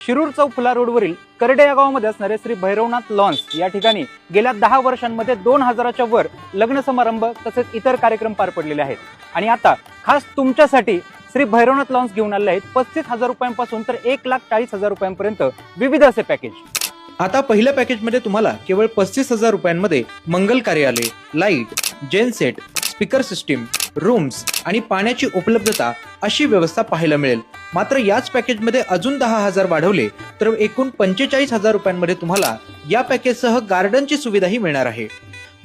शिरूर चौक फुला रोडवरील करडे या गावामध्ये असणारे श्री भैरवनाथ लॉन्स या ठिकाणी गेल्या 10 वर्षांमध्ये 2000च्या वर लग्न समारंभ तसेच इतर कार्यक्रम पार पडलेले आहेत। आणि आता खास तुमच्यासाठी श्री भैरवनाथ लॉन्स घेऊन आले आहेत 35,000 रुपयांपासून तर 1,40,000 रुपयांपर्यंत विविध असे पॅकेज। आता पहिल्या पॅकेजमध्ये तुम्हाला केवळ 35,000 रुपयांमध्ये मंगल कार्यालय, light, genset, speaker system, rooms आणि पाण्याची उपलब्धता अशी व्यवस्था पाहायला मिळेल। मात्र याच पॅकेजमध्ये अजून 10,000 वाढवले तर एकूण 45,000 रुपयांमध्ये तुम्हाला या पॅकेजसह गार्डनची सुविधाही मिळणार आहे।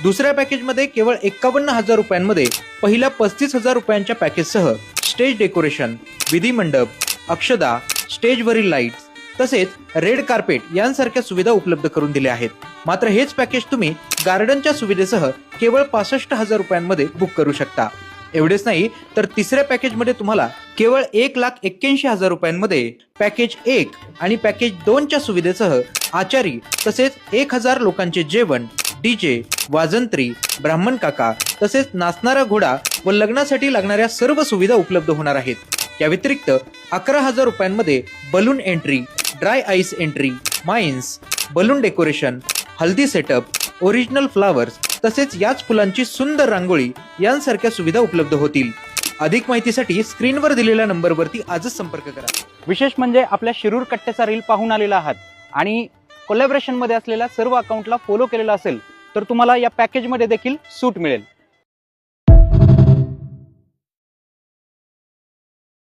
दुसऱ्या पॅकेजमध्ये केवळ 51,000 रुपयांमध्ये पहिल्या 35,000 रुपयांच्या पॅकेजसह स्टेज डेकोरेशन, विधी मंडप, अक्षदा, स्टेजवरील लाईट्स तसेच रेड कार्पेट यांसारख्या सुविधा उपलब्ध करून दिल्या आहेत। मात्र हेच पॅकेज तुम्ही गार्डनच्या सुविधेसह केवळ 65,000 रुपयांमध्ये बुक करू शकता। एवढेच नाही तर तिसऱ्या पॅकेजमध्ये तुम्हाला केवळ 1,81,000 रुपयांमध्ये पॅकेज 1 आणि पॅकेज 2च्या सुविधेसह आचारी तसेच 1,000 लोकांचे जेवण, डीजे, वाजंत्री, ब्राह्मण काका तसेच नाचणारा घोडा व लग्नासाठी लागणाऱ्या सर्व सुविधा उपलब्ध होणार आहेत। या व्यतिरिक्त 11,000 रुपयांमध्ये balloon entry, dry ice entry, माइन्स, balloon decoration, haldi setup, original flowers तसेच याच फुलांची सुंदर रांगोळी यांसारख्या सुविधा उपलब्ध होतील। अधिक माहितीसाठी स्क्रीनवर दिलेल्या नंबरवरती आजच संपर्क करा। विशेष म्हणजे आपल्या शिरूर कट्ट्याचा रील पाहून आलेला आहात आणि कोलॅबोरेशन मध्ये असलेल्या सर्व अकाउंटला फॉलो केलेला असेल तर तुम्हाला या पॅकेजमध्ये देखील सूट मिळेल।